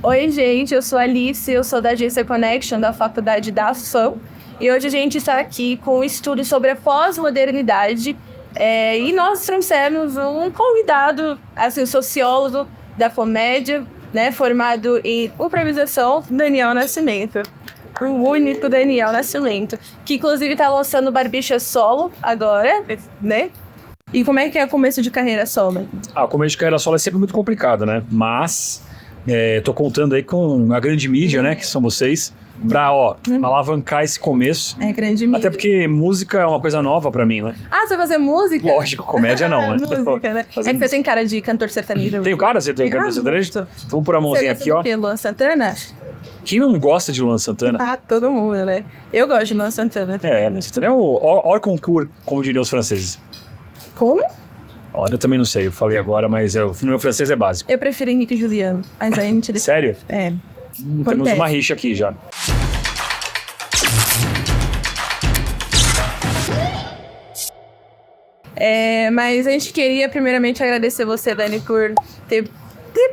Oi, gente, eu sou a Alice, eu sou da Agência Connection, da Faculdade da AFAM, e hoje a gente está aqui com um estudo sobre a pós-modernidade, e nós trouxemos um convidado, assim, sociólogo da comédia, né, formado em improvisação, Daniel Nascimento. O único Daniel Nascimento, que inclusive está lançando Barbicha Solo agora, né? E como é que é o começo de carreira solo? O começo de carreira solo é sempre muito complicado, né? Mas tô contando aí com a grande mídia, né? Que são vocês, pra alavancar esse começo. É grande mídia. Até porque música é uma coisa nova pra mim, né? Ah, você vai fazer música? Lógico, comédia não, né? Música, né? É que você tem cara de cantor sertanejo. Tenho cara? Você tem cara de sertanejo? Vamos pôr a mãozinha aqui, ó. Você Luan Santana? Quem não gosta de Luan Santana? Ah, todo mundo, né? Eu gosto de Luan Santana. Luan Santana é o hors concours, como diriam os franceses. Como? Olha, eu também não sei, eu falei agora, mas o meu francês é básico. Eu prefiro Henrique e Juliano, mas aí a gente... Sério? É. Temos uma rixa aqui já. Mas a gente queria primeiramente agradecer você, Dani, por ter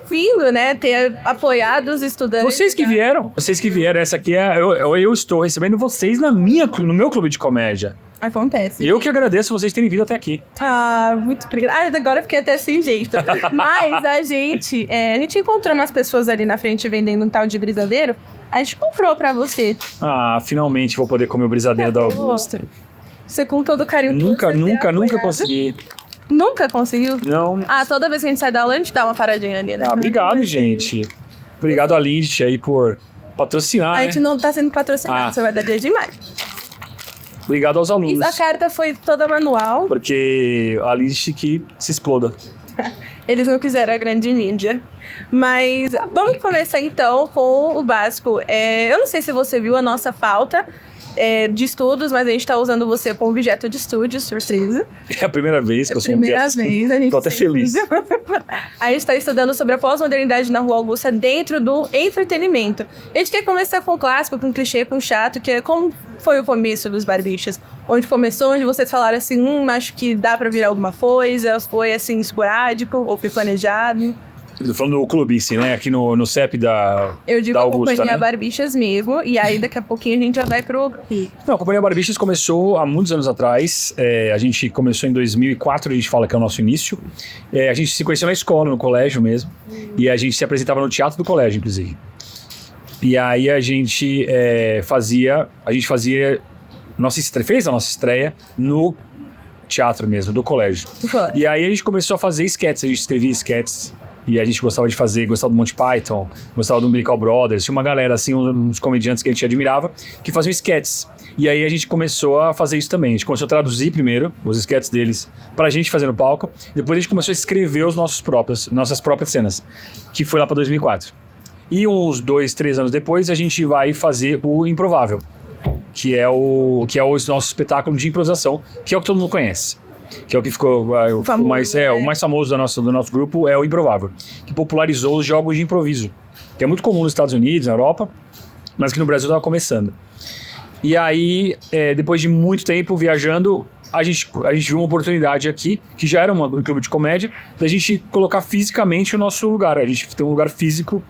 vindo, né? Ter apoiado os estudantes. Vocês que vieram. Essa aqui eu estou recebendo vocês no meu clube de comédia. Acontece. Eu que agradeço vocês terem vindo até aqui. Muito obrigada. Agora eu fiquei até sem jeito. Mas a gente encontrou umas pessoas ali na frente vendendo um tal de brisadeiro. A gente comprou pra você. Finalmente vou poder comer o brisadeiro da Augusta. Você com todo carinho. Nunca consegui. Nunca conseguiu? Não. Toda vez que a gente sai da aula, a gente dá uma paradinha ali, né? Obrigado, gente. Obrigado a Lindt aí por patrocinar, A gente não tá sendo patrocinado, você vai dar dia demais. Obrigado aos alunos. E a carta foi toda manual. Porque a Lindt que se exploda. Eles não quiseram a grande mídia. Mas vamos começar então com o básico. Eu não sei se você viu a nossa pauta de estudos, mas a gente está usando você como objeto de estudo, surpresa. É a primeira vez que eu sou um a gente tô até feliz. A gente está estudando sobre a pós-modernidade na Rua Augusta dentro do entretenimento. A gente quer começar com um clássico, com um clichê, com um chato, que é como foi o começo dos Barbichas. Onde começou, onde vocês falaram assim, acho que dá pra virar alguma coisa, foi assim, esporádico, ou foi planejado. Tô falando do clube em si, né? Aqui no CEP da Eu digo da a Augusta, Companhia né? Barbichas mesmo, e aí daqui a pouquinho a gente já vai pro... Não, a Companhia Barbichas começou há muitos anos atrás. A gente começou em 2004, a gente fala que é o nosso início. A gente se conheceu na escola, no colégio mesmo. E a gente se apresentava no teatro do colégio, inclusive. E aí a gente fazia fez a nossa estreia no teatro mesmo, do colégio. E aí a gente começou a fazer sketches, a gente escrevia sketches. E a gente gostava do Monty Python, gostava do Umbilical Brothers. Tinha uma galera, assim, uns comediantes que a gente admirava, que faziam sketches. E aí a gente começou a fazer isso também. A gente começou a traduzir primeiro os sketches deles pra gente fazer no palco. Depois a gente começou a escrever nossas próprias cenas, que foi lá pra 2004. E uns 2, 3 anos depois, a gente vai fazer o Improvável, que é o nosso espetáculo de improvisação, que é o que todo mundo conhece. Que é o que ficou o mais famoso do nosso grupo, é o Improvável, que popularizou os jogos de improviso, que é muito comum nos Estados Unidos, na Europa, mas que no Brasil estava começando. E aí, depois de muito tempo viajando, a gente viu uma oportunidade aqui, que já era um clube de comédia, da gente colocar fisicamente o nosso lugar. A gente tem um lugar físico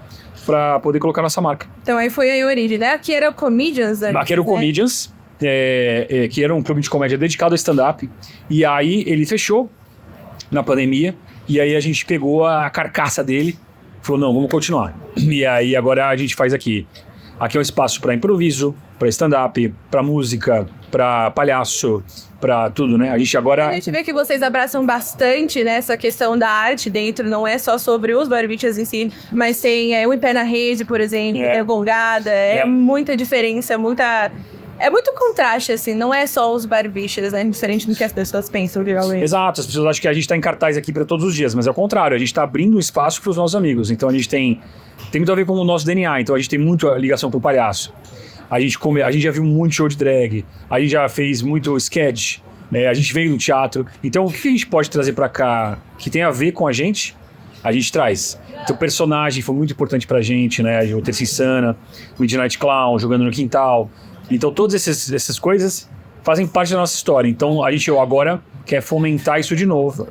para poder colocar nossa marca. Então aí foi a origem, né? Aqui era o Comedians, né? Aqui era o Comedians, que era um clube de comédia dedicado ao stand-up. E aí ele fechou na pandemia. E aí a gente pegou a carcaça dele e falou, não, vamos continuar. E aí agora a gente faz aqui. Aqui é um espaço para improviso, para stand-up, para música, para palhaço, para tudo, né? A gente vê que vocês abraçam bastante, né, essa questão da arte dentro, não é só sobre os Barbichas em si, mas tem o Em Pé na Rede, por exemplo, Gongada, muita diferença, é muito contraste, assim, não é só os Barbichas, né? Diferente do que as pessoas pensam, geralmente. Exato, as pessoas acham que a gente tá em cartaz aqui para todos os dias, mas é o contrário, a gente tá abrindo um espaço para os nossos amigos. Então a gente tem muito a ver com o nosso DNA, então a gente tem muita ligação com o palhaço. A gente já viu muito show de drag, a gente já fez muito sketch, né? A gente veio do teatro. Então o que a gente pode trazer para cá que tem a ver com a gente traz. Então o personagem foi muito importante pra gente, né? O Terça Insana, o Midnight Clown, Jogando no Quintal. Então todas essas coisas fazem parte da nossa história. Então a gente agora quer fomentar isso de novo,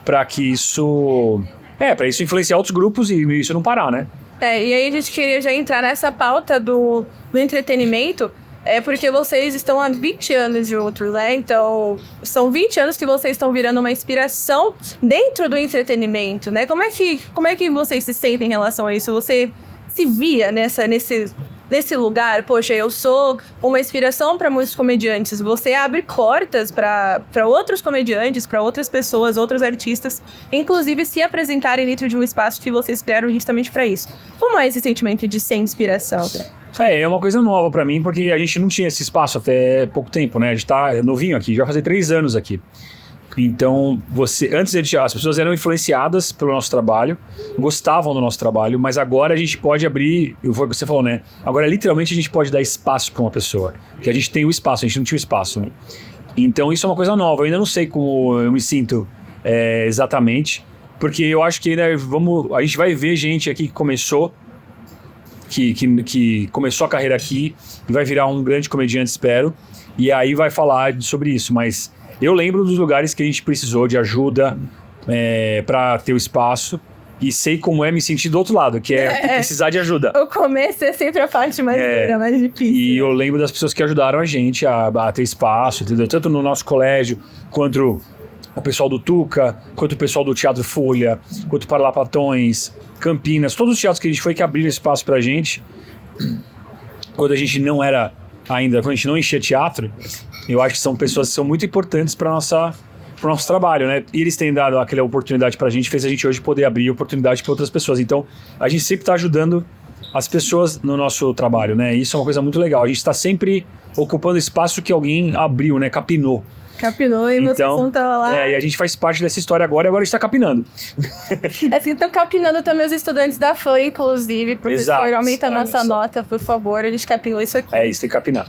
para que isso... para isso influenciar outros grupos e isso não parar, né? E aí a gente queria já entrar nessa pauta do entretenimento, porque vocês estão há 20 anos juntos, né? Então, são 20 anos que vocês estão virando uma inspiração dentro do entretenimento, né? Como é que vocês se sentem em relação a isso? Você se via nesse lugar? Poxa, eu sou uma inspiração para muitos comediantes. Você abre portas para outros comediantes, para outras pessoas, outros artistas, inclusive se apresentarem dentro de um espaço que vocês criaram justamente para isso. Como é esse sentimento de ser inspiração? É uma coisa nova pra mim, porque a gente não tinha esse espaço até pouco tempo, né? A gente tá novinho aqui, já vai fazer 3 anos aqui. Então, as pessoas eram influenciadas pelo nosso trabalho, gostavam do nosso trabalho, mas agora a gente pode abrir, foi o que você falou, né? Agora, literalmente, a gente pode dar espaço pra uma pessoa, porque a gente tem o espaço, a gente não tinha o espaço, né? Então, isso é uma coisa nova. Eu ainda não sei como eu me sinto exatamente, porque eu acho que ainda a gente vai ver gente aqui que começou a carreira aqui e vai virar um grande comediante, espero, e aí vai falar sobre isso, mas eu lembro dos lugares que a gente precisou de ajuda para ter o espaço, e sei como é me sentir do outro lado, que é precisar de ajuda. O começo é sempre a parte mais difícil. E eu lembro das pessoas que ajudaram a gente a ter espaço, entendeu? Tanto no nosso colégio, quanto o pessoal do Tuca, quanto o pessoal do Teatro Folha, quanto o Paralapatões, Campinas, todos os teatros que a gente foi que abriram espaço pra gente, quando a gente não era ainda, quando a gente não enchia teatro. Eu acho que são pessoas que são muito importantes para o nosso trabalho, né? E eles têm dado aquela oportunidade pra gente, fez a gente hoje poder abrir oportunidade para outras pessoas. Então, a gente sempre está ajudando as pessoas no nosso trabalho, né? E isso é uma coisa muito legal. A gente está sempre ocupando espaço que alguém abriu, né? Capinou E vocês não estavam lá. E a gente faz parte dessa história agora, e agora a gente tá capinando. Assim, estão capinando também os estudantes da FAM, inclusive. Professor, aumenta a nossa nota, por favor. Eles capinam isso aqui. Isso, tem que capinar.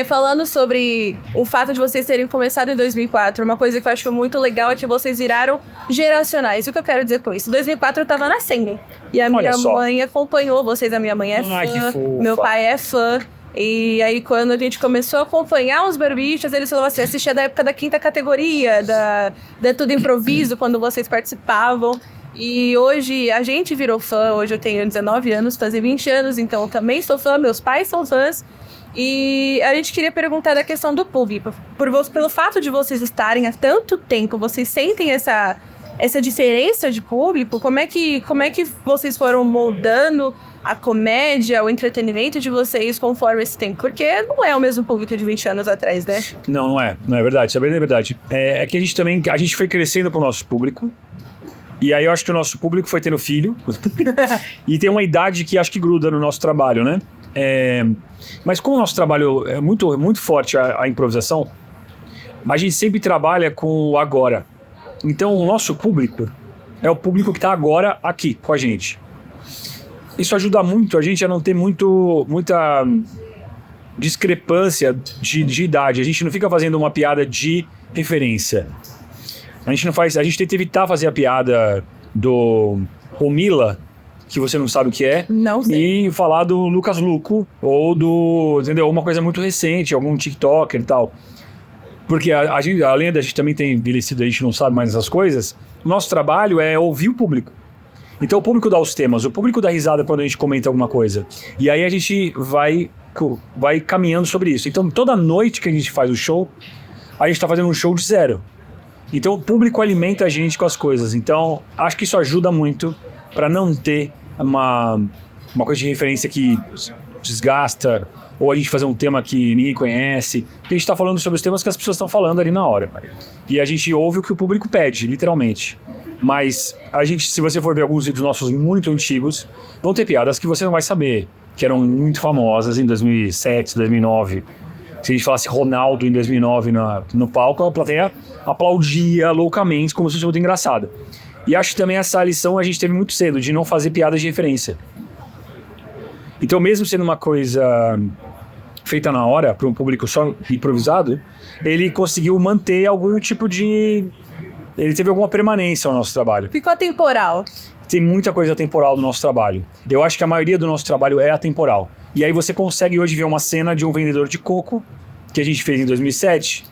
Falando sobre o fato de vocês terem começado em 2004, uma coisa que eu acho muito legal é que vocês viraram geracionais. O que eu quero dizer com isso? Em 2004 eu tava nascendo. E a minha mãe acompanhou vocês. A minha mãe é fã, meu pai é fã. E aí, quando a gente começou a acompanhar os Barbichas, eles falaram assim, assistia da época da 5ª categoria, da Tudo Improviso, quando vocês participavam. E hoje a gente virou fã, hoje eu tenho 19 anos, fazer 20 anos, então eu também sou fã, meus pais são fãs. E a gente queria perguntar da questão do público. Pelo fato de vocês estarem há tanto tempo, vocês sentem essa diferença de público? Como é que vocês foram moldando a comédia, o entretenimento de vocês conforme esse tempo? Porque não é o mesmo público de 20 anos atrás, né? Não é verdade, isso é verdade. É que a gente foi crescendo pro nosso público, e aí eu acho que o nosso público foi tendo filho, e tem uma idade que acho que gruda no nosso trabalho, né? Mas como o nosso trabalho é muito, muito forte a improvisação, a gente sempre trabalha com o agora. Então o nosso público é o público que está agora aqui com a gente. Isso ajuda muito a gente a não ter muita discrepância de idade. A gente não fica fazendo uma piada de referência. A gente tenta evitar fazer a piada do Romila, que você não sabe o que é, não sei. E falar do Lucas Luco, ou entendeu? Uma coisa muito recente, algum TikToker e tal. Porque além da gente também ter envelhecido, a gente não sabe mais essas coisas, o nosso trabalho é ouvir o público. Então o público dá os temas, o público dá risada quando a gente comenta alguma coisa. E aí a gente vai caminhando sobre isso. Então toda noite que a gente faz o show, a gente está fazendo um show de zero. Então o público alimenta a gente com as coisas. Então acho que isso ajuda muito para não ter uma coisa de referência que desgasta, ou a gente fazer um tema que ninguém conhece. Porque a gente está falando sobre os temas que as pessoas estão falando ali na hora. E a gente ouve o que o público pede, literalmente. Mas se você for ver alguns vídeos nossos muito antigos, vão ter piadas que você não vai saber, que eram muito famosas em 2007, 2009. Se a gente falasse Ronaldo em 2009 no palco, a plateia aplaudia loucamente, como se fosse muito engraçado. E acho que também essa lição a gente teve muito cedo, de não fazer piadas de referência. Então, mesmo sendo uma coisa feita na hora, para um público só improvisado, ele conseguiu manter algum tipo de... Ele teve alguma permanência ao nosso trabalho. Ficou atemporal. Tem muita coisa atemporal no nosso trabalho. Eu acho que a maioria do nosso trabalho é atemporal. E aí você consegue hoje ver uma cena de um vendedor de coco, que a gente fez em 2007,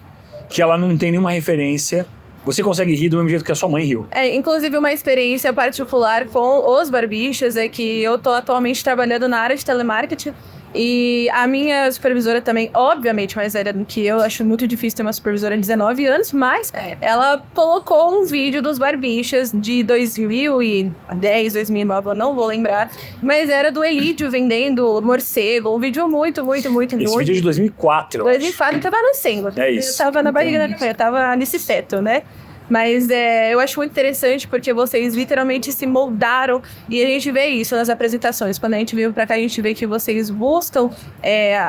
que ela não tem nenhuma referência você consegue rir do mesmo jeito que a sua mãe riu. Inclusive uma experiência particular com os barbichas é que eu tô atualmente trabalhando na área de telemarketing e a minha supervisora também, obviamente mais velha do que eu, acho muito difícil ter uma supervisora de 19 anos, mas ela colocou um vídeo dos barbichas de 2010, 2009, eu não vou lembrar, mas era do Elídio vendendo morcego, um vídeo muito Esse vídeo é de 2004. 2004, eu tava nascendo. É isso. Eu tava na barriga da eu tava nesse feto, né? Mas eu acho muito interessante porque vocês literalmente se moldaram e a gente vê isso nas apresentações. Quando a gente veio pra cá, a gente vê que vocês buscam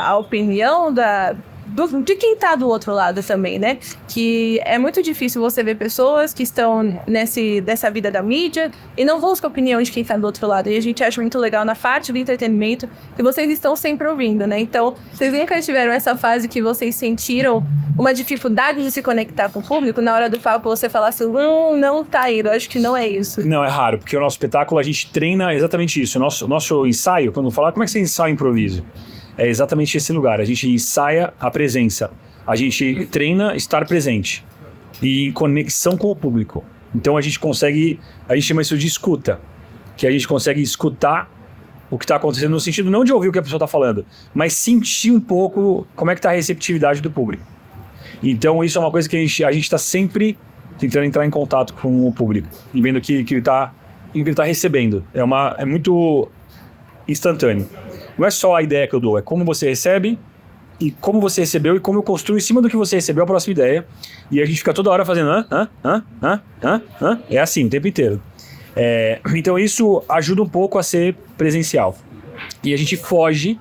a opinião de quem tá do outro lado também, né? Que é muito difícil você ver pessoas que estão dessa vida da mídia e não buscam a opinião de quem tá do outro lado. E a gente acha muito legal na parte do entretenimento que vocês estão sempre ouvindo, né? Então, vocês nunca tiveram essa fase que vocês sentiram uma dificuldade de se conectar com o público na hora do papo, você falar assim, não tá indo, acho que não é isso. Não, é raro, porque o nosso espetáculo a gente treina exatamente isso. O nosso ensaio, quando falar, como é que você ensaia o improviso? É exatamente esse lugar. A gente ensaia a presença. A gente treina estar presente. E em conexão com o público. Então a gente chama isso de escuta. Que a gente consegue escutar o que está acontecendo no sentido não de ouvir o que a pessoa está falando, mas sentir um pouco como é que está a receptividade do público. Então isso é uma coisa que a gente está sempre tentando entrar em contato com o público. E vendo o que ele está recebendo. É muito instantâneo. Não é só a ideia que eu dou, é como você recebe e como você recebeu e como eu construo em cima do que você recebeu a próxima ideia. E a gente fica toda hora fazendo É assim o tempo inteiro. Então isso ajuda um pouco a ser presencial. E a gente foge,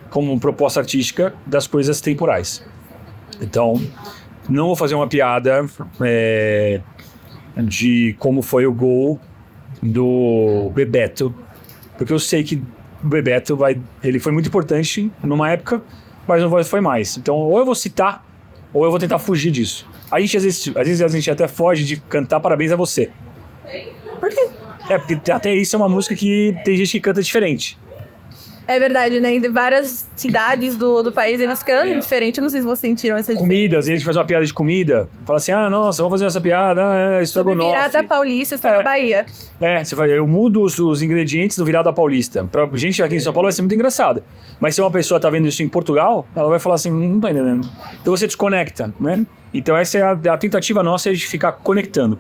como proposta artística, das coisas temporais. Então, não vou fazer uma piada de como foi o gol do Bebeto, porque eu sei que o Bebeto ele foi muito importante numa época, mas não foi mais. Então, ou eu vou citar, ou eu vou tentar fugir disso. Às vezes a gente até foge de cantar parabéns a você. Por quê? Porque até isso é uma música que tem gente que canta diferente. É verdade, né? Em várias cidades do país eles cantam diferente. Não sei se vocês sentiram essa diferença. Comidas, a gente faz uma piada de comida. Fala assim, nossa, vamos fazer essa piada, estrogonofe. Virada paulista, você tá na Bahia. Eu mudo os ingredientes do virada paulista. Pra gente aqui em São Paulo vai ser muito engraçado. Mas se uma pessoa tá vendo isso em Portugal, ela vai falar assim, não tô entendendo. Então você desconecta, né? Então essa é a tentativa nossa, de ficar conectando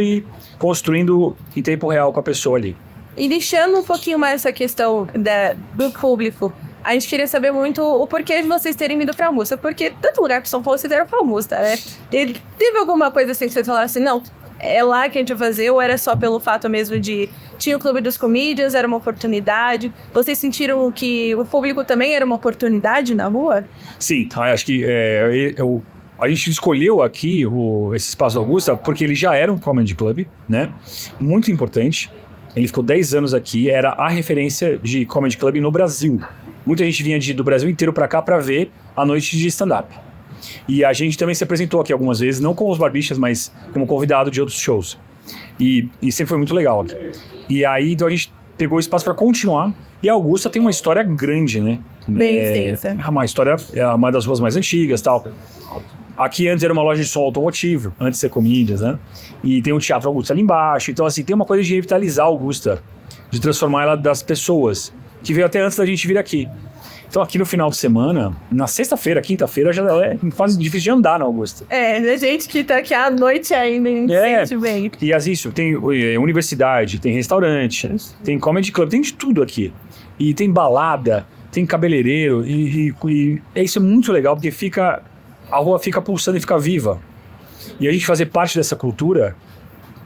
e construindo em tempo real com a pessoa ali. E deixando um pouquinho mais essa questão do público, a gente queria saber muito o porquê de vocês terem vindo pra Augusta. Porque tanto lugar que São Paulo, vocês eram pra Augusta, né? E teve alguma coisa assim que vocês falaram assim, não, é lá que a gente vai fazer, ou era só pelo fato mesmo de... Tinha o Clube dos Comedians, era uma oportunidade. Vocês sentiram que o público também era uma oportunidade na rua? Sim, acho que a gente escolheu aqui esse espaço da Augusta porque ele já era um comedy club, né? Muito importante. Ele ficou 10 anos aqui, era a referência de comedy club no Brasil. Muita gente vinha do Brasil inteiro para cá para ver a noite de stand-up. E a gente também se apresentou aqui algumas vezes, não com os barbichas, mas como convidado de outros shows. E sempre foi muito legal aqui. E aí, então a gente pegou o espaço para continuar. E a Augusta tem uma história grande, né? Bem extensa. Uma história, uma das ruas mais antigas e tal. Aqui antes era uma loja de som automotivo, antes de ser Comedians, né? E tem um Teatro Augusta ali embaixo. Então, assim, tem uma coisa de revitalizar a Augusta, de transformar ela das pessoas, que veio até antes da gente vir aqui. Então, aqui no final de semana, na sexta-feira, quinta-feira, já é quase difícil de andar na Augusta. A gente que tá aqui à noite ainda, sente bem. E isso, tem universidade, tem restaurante, tem comedy club, tem de tudo aqui. E tem balada, tem cabeleireiro, e isso é muito legal, porque a rua fica pulsando e fica viva. E a gente fazer parte dessa cultura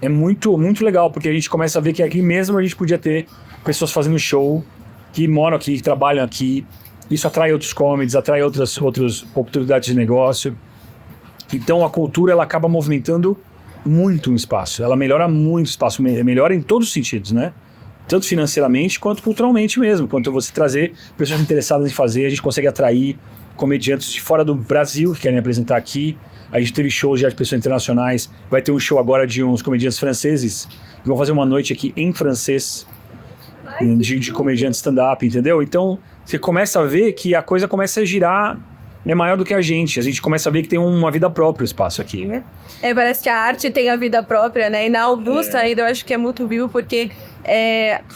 é muito, muito legal, porque a gente começa a ver que aqui mesmo a gente podia ter pessoas fazendo show, que moram aqui, que trabalham aqui. Isso atrai outros comedies, atrai outras oportunidades de negócio. Então a cultura, ela acaba movimentando muito um espaço. Ela melhora muito o espaço, melhora em todos os sentidos, né? Tanto financeiramente quanto culturalmente mesmo. Quanto você trazer pessoas interessadas em fazer, a gente consegue atrair comediantes de fora do Brasil que querem apresentar aqui. A gente teve shows já de pessoas internacionais. Vai ter um show agora de uns comediantes franceses que vão fazer uma noite aqui em francês de comediante stand-up, entendeu? Então você começa a ver que a coisa começa a girar é maior do que a gente começa a ver que tem uma vida própria o espaço aqui. Parece que a arte tem a vida própria, né? E na Augusta ainda eu acho que é muito vivo, porque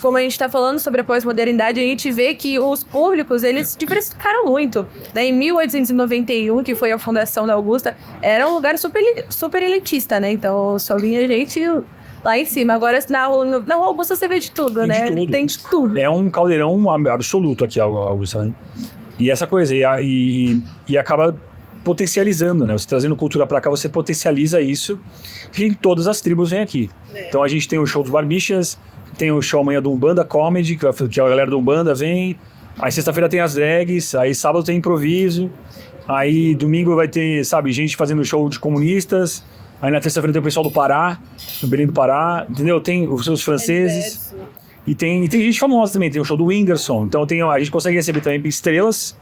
como a gente está falando sobre a pós-modernidade, a gente vê que os públicos, eles se diversificaram muito. Né? Em 1891, que foi a fundação da Augusta, era um lugar super elitista, né? Então só vinha gente lá em cima. Agora, na Augusta você vê de tudo, né? Tem de tudo. É um caldeirão absoluto aqui, a Augusta, né? E essa coisa, e acaba potencializando, né? Você trazendo cultura pra cá, você potencializa isso, e todas as tribos vêm aqui. Então a gente tem o show dos Barbixas, tem o show amanhã do Umbanda Comedy, que a galera do Umbanda vem, aí sexta-feira tem as drags, aí sábado tem improviso, aí domingo vai ter, sabe, gente fazendo show de comunistas, aí na terça-feira tem o pessoal do Pará, do Belém do Pará, entendeu? Tem os seus franceses, e tem gente famosa também, tem o show do Whindersson, então a gente consegue receber também estrelas,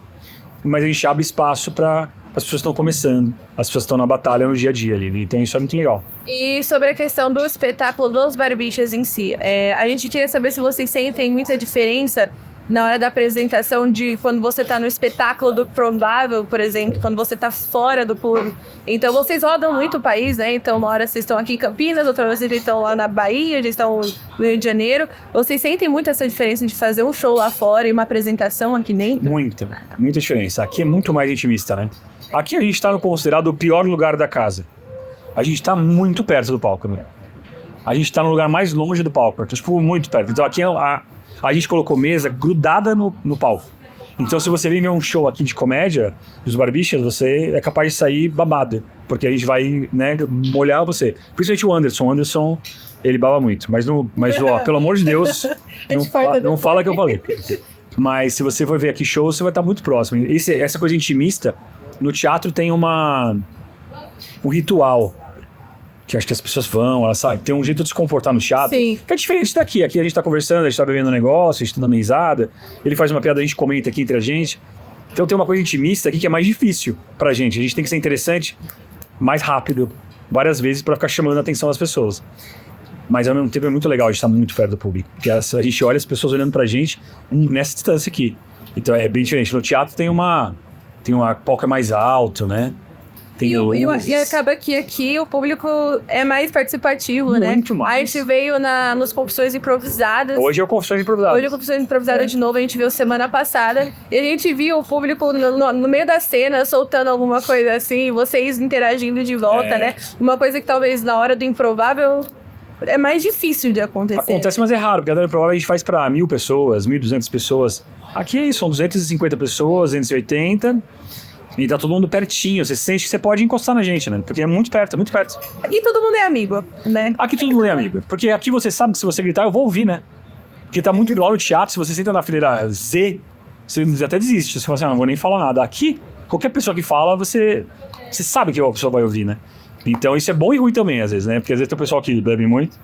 mas a gente abre espaço para as pessoas que estão começando, as pessoas que estão na batalha no dia a dia ali, então isso é muito legal. E sobre a questão do espetáculo dos Barbixas em si, a gente queria saber se vocês sentem muita diferença na hora da apresentação de quando você tá no espetáculo do Provável, por exemplo, quando você tá fora do público. Então vocês rodam muito o país, né? Então uma hora vocês estão aqui em Campinas, outra hora vocês estão lá na Bahia, já estão no Rio de Janeiro. Vocês sentem muito essa diferença de fazer um show lá fora e uma apresentação aqui dentro? Muita diferença. Aqui é muito mais intimista, né? Aqui a gente tá considerado o pior lugar da casa. A gente tá muito perto do palco, né? A gente tá no lugar mais longe do palco, tipo, muito perto. Então aqui a gente colocou mesa grudada no palco. Então se você vir ver um show aqui de comédia, dos Barbixas, você é capaz de sair babado. Porque a gente vai, né, molhar você. Principalmente o Anderson. O Anderson, ele baba muito. Mas ó, pelo amor de Deus, não fala que eu falei. Mas se você for ver aqui show, você vai estar muito próximo. Essa coisa intimista, no teatro tem um ritual. Que acho que as pessoas vão, elas sabem, tem um jeito de se comportar no teatro. Sim. Que é diferente daqui. Aqui a gente tá conversando, a gente tá bebendo um negócio, a gente tá dando risada, ele faz uma piada, a gente comenta aqui entre a gente. Então tem uma coisa intimista aqui que é mais difícil pra gente. A gente tem que ser interessante mais rápido, várias vezes, pra ficar chamando a atenção das pessoas. Mas ao mesmo tempo é muito legal a gente estar muito perto do público. Porque a gente olha as pessoas olhando pra gente nessa distância aqui. Então é bem diferente. No teatro tem uma palco mais alto, né? E acaba que aqui o público é mais participativo, né? Muito mais. A gente veio nos Confissões Improvisadas. Hoje é o Confissões Improvisadas. Hoje é o Confissões Improvisadas de novo, a gente viu semana passada. E a gente viu o público no meio da cena soltando alguma coisa assim, vocês interagindo de volta, né? Uma coisa que talvez na hora do improvável é mais difícil de acontecer. Acontece, mas é raro, porque a do improvável a gente faz pra 1.000 pessoas, 1.200 pessoas. Aqui são 250 pessoas, 280... E tá todo mundo pertinho, você sente que você pode encostar na gente, né? Porque é muito perto, é muito perto. E todo mundo é amigo, né? Aqui todo mundo é amigo. Porque aqui você sabe que se você gritar, eu vou ouvir, né? Porque tá muito igual no teatro, se você senta na fileira Z, você até desiste. Você fala assim, não vou nem falar nada. Aqui, qualquer pessoa que fala, você sabe que a pessoa vai ouvir, né? Então isso é bom e ruim também, às vezes, né? Porque às vezes tem o pessoal que bebe muito.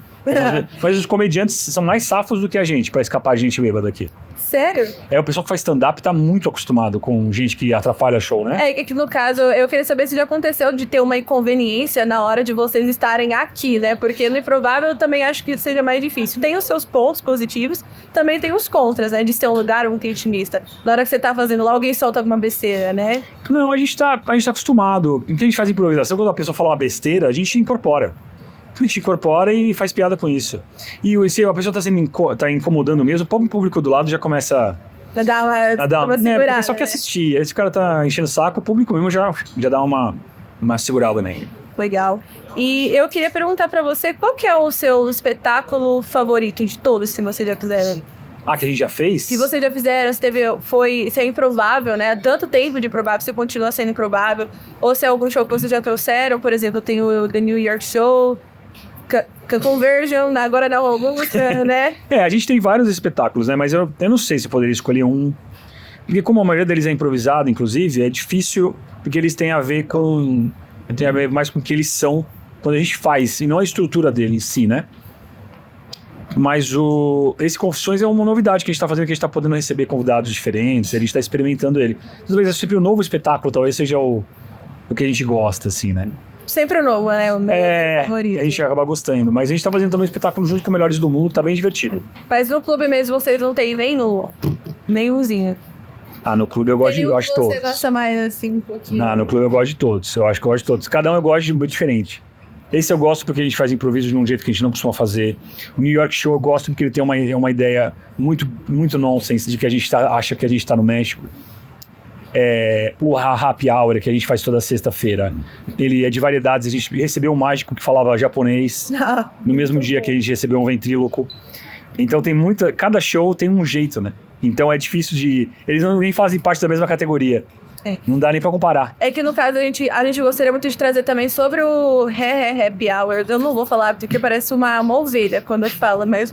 Mas os comediantes são mais safos do que a gente, pra escapar de gente bêbada aqui. Sério? O pessoal que faz stand-up tá muito acostumado com gente que atrapalha show, né? É que no caso, eu queria saber se já aconteceu de ter uma inconveniência na hora de vocês estarem aqui, né? Porque no Improvável eu também acho que seja mais difícil. Tem os seus pontos positivos, também tem os contras, né? De ser um lugar muito intimista. Na hora que você tá fazendo lá, alguém solta alguma besteira, né? Não, a gente tá acostumado. Em que a gente faz improvisação, quando a pessoa fala uma besteira, a gente incorpora. A gente incorpora e faz piada com isso. E se a pessoa tá incomodando mesmo, o próprio público do lado já começa a dar uma segurada, só quer assistir. Esse cara tá enchendo o saco, o público mesmo já dá uma segurada nele. Legal. E eu queria perguntar pra você, qual que é o seu espetáculo favorito de todos, se você já fizeram? Que a gente já fez? Se vocês já fizeram, se é improvável, né? Tanto tempo de improvável, se continua sendo improvável, ou se é algum show que vocês já trouxeram, por exemplo, tem o The New York Show, Conversion, agora não, Augusta, né? A gente tem vários espetáculos, né? Mas eu não sei se eu poderia escolher um. Porque como a maioria deles é improvisado, inclusive, é difícil, porque eles têm a ver mais com o que eles são quando a gente faz, e não a estrutura dele em si, né? Mas esse Confissões é uma novidade que a gente tá fazendo, que a gente tá podendo receber convidados diferentes, a gente tá experimentando ele. Talvez é sempre um novo espetáculo, talvez seja o que a gente gosta, assim, né? Sempre o novo, né? O meu favorito. A gente acaba gostando. Mas a gente tá fazendo também um espetáculo junto com Melhores do Mundo, tá bem divertido. Mas no clube mesmo vocês não tem nem nenhumzinho. No clube eu gosto de todos. Você gosta mais, assim, um pouquinho? No clube eu gosto de todos. Eu acho que eu gosto de todos. Cada um eu gosto de muito diferente. Esse eu gosto porque a gente faz improviso de um jeito que a gente não costuma fazer. O New York Show eu gosto porque ele tem uma ideia muito, muito nonsense de que a gente acha que a gente tá no México. O Happy Hour, que a gente faz toda sexta-feira, ele é de variedades. A gente recebeu um mágico que falava japonês no mesmo dia que a gente recebeu um ventríloco. Então tem cada show tem um jeito, né? Então é difícil eles nem fazem parte da mesma categoria. Não dá nem pra comparar. É que no caso a gente gostaria muito de trazer também sobre o Happy Hour. Eu não vou falar porque parece uma ovelha quando eu falo, mas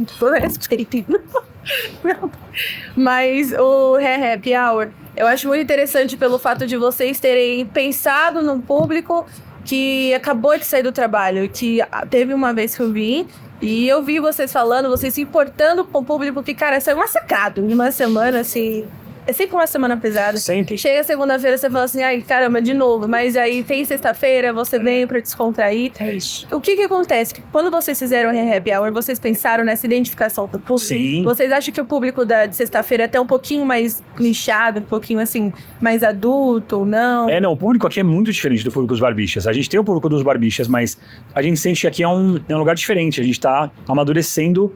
mas o Happy Hour eu acho muito interessante pelo fato de vocês terem pensado num público que acabou de sair do trabalho, que teve uma vez que eu vi, e eu vi vocês falando, vocês se importando com o público, que, cara, isso é massacrado em uma semana, assim. É sempre uma semana pesada. Sempre. Chega segunda-feira, você fala assim, ai, caramba, de novo. Mas aí tem sexta-feira, você vem pra descontrair. É isso. O que acontece? Quando vocês fizeram o Happy Hour, vocês pensaram nessa identificação do público? Sim. Vocês acham que o público de sexta-feira é até um pouquinho mais nichado, um pouquinho, assim, mais adulto ou não? Não, o público aqui é muito diferente do público dos barbichas. A gente tem o público dos barbichas, mas a gente sente que aqui é um lugar diferente. A gente tá amadurecendo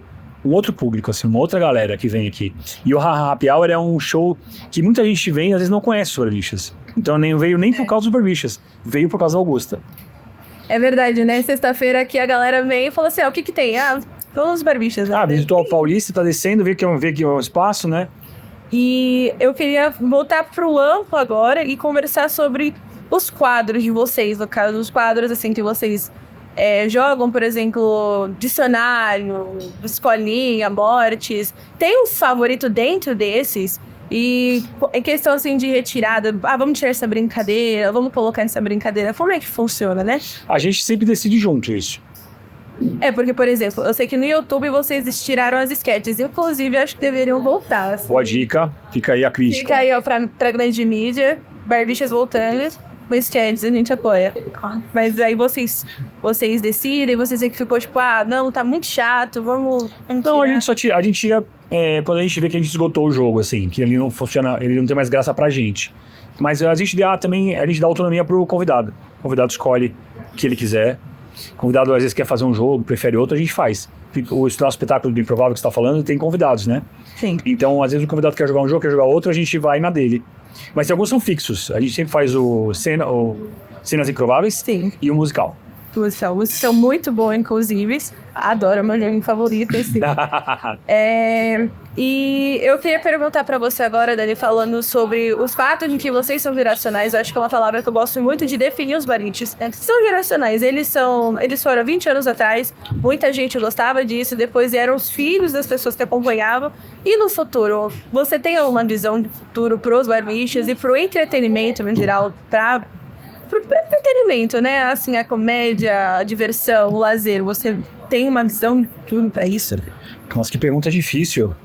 um outro público, assim, uma outra galera que vem aqui. E o Happy Hour é um show que muita gente vem e às vezes não conhece os barbichas. Então nem veio nem por causa dos barbichas, veio por causa da Augusta. É verdade, né? Sexta-feira aqui a galera vem e fala assim, o que tem? Todos os barbichas. Né? Visitou a Paulista, tá descendo, vê que é um espaço, né? E eu queria voltar pro amplo agora e conversar sobre os quadros de vocês, no caso, os quadros, assim, que vocês jogam, por exemplo, dicionário, escolinha, mortes. Tem um favorito dentro desses? E em questão, assim, de retirada, vamos tirar essa brincadeira, vamos colocar essa brincadeira. Como é que funciona, né? A gente sempre decide junto isso. Porque, por exemplo, eu sei que no YouTube vocês tiraram as sketches. Inclusive, acho que deveriam voltar. Assim. Boa dica, fica aí a crítica. Fica aí, ó, pra grande mídia, barbichas voltando. Com sketches, a gente apoia. Mas aí vocês decidem, vocês veem que ficou tipo, não, tá muito chato, vamos Então a gente tira quando a gente vê que a gente esgotou o jogo, assim, que ele não funciona, ele não tem mais graça pra gente. Mas a gente dá autonomia pro convidado. O convidado escolhe o que ele quiser. O convidado às vezes quer fazer um jogo, prefere outro, a gente faz. O nosso espetáculo do Improvável que você tá falando tem convidados, né? Sim. Então, às vezes o convidado quer jogar um jogo, quer jogar outro, a gente vai na dele. Mas alguns são fixos. A gente sempre faz cenas improváveis. Sim. E o musical. Os são muito bons, inclusive. Adoro, meu anime favorito. Assim. E eu queria perguntar pra você agora, Dani, falando sobre os fatos de que vocês são geracionais. Eu acho que é uma palavra que eu gosto muito de definir os barbichas. São geracionais. Eles foram 20 anos atrás. Muita gente gostava disso. Depois eram os filhos das pessoas que acompanhavam. E no futuro, você tem alguma visão de futuro pros barbichas e pro entretenimento em geral, pro entretenimento, né? Assim, a comédia, a diversão, o lazer. Você tem uma visão de tudo pra isso? Nossa, que pergunta difícil.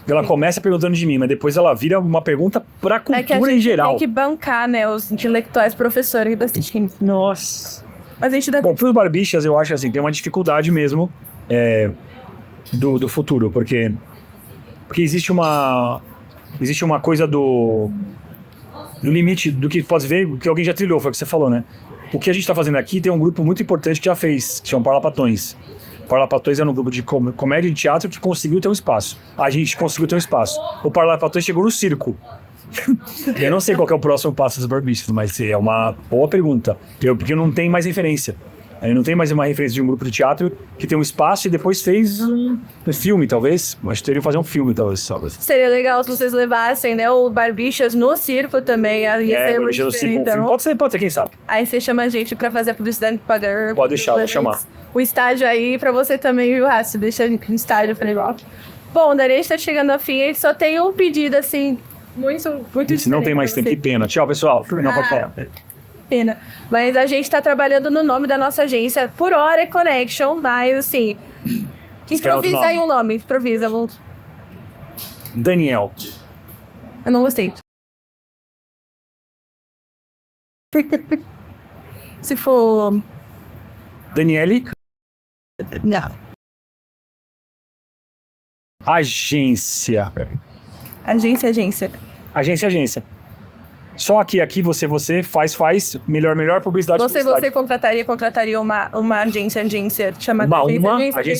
Ela começa perguntando de mim, mas depois ela vira uma pergunta pra cultura em geral. Tem que bancar, né? Os intelectuais professores da assistem. Nossa. Mas a gente dá... Bom, pros barbichas, eu acho assim, tem uma dificuldade mesmo do futuro, porque existe uma coisa do limite do que pode ver, que alguém já trilhou, foi o que você falou, né? O que a gente tá fazendo aqui tem um grupo muito importante que já fez, que chama Parlapatões. Parlapatões é um grupo de comédia e teatro que conseguiu ter um espaço. A gente conseguiu ter um espaço. O Parlapatões chegou no circo. Eu não sei qual que é o próximo passo dos barbichas, mas é uma boa pergunta. Porque não tem mais referência. Aí não tem mais uma referência de um grupo de teatro que tem um espaço e depois fez um filme, talvez. Mas teria que fazer um filme, talvez. Seria legal se vocês levassem, né, o Barbichas no circo também. Barbichas no circo, um filme. Pode ser, quem sabe. Aí você chama a gente pra fazer a publicidade pagar. Pode deixar, vou chamar. O estágio aí pra você também, viu, Rácio? Deixa o estágio pra igual. Bom, Dani, a gente tá chegando ao fim. A gente só tem um pedido, assim, muito Se não tem mais tempo, que pena. Tchau, pessoal. Não pode falar. Pena. Mas a gente tá trabalhando no nome da nossa agência, Por Hora Connection, mas assim... Improvisa aí um nome, improvisa. Daniel. Eu não gostei. Se for... Daniele. Não. Agência. Agência. Agência. Só aqui você faz, melhor publicidade. Você contrataria uma agência chamada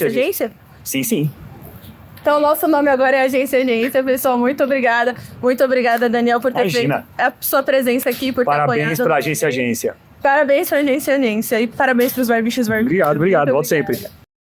agência? Sim. Então, o nosso nome agora é Agência. Pessoal, muito obrigada. Muito obrigada, Daniel, por ter feito a sua presença aqui, por ter apoiado. Parabéns pra Agência. Parabéns pra Agência. E parabéns pros Barbichos. Obrigado. Volto sempre.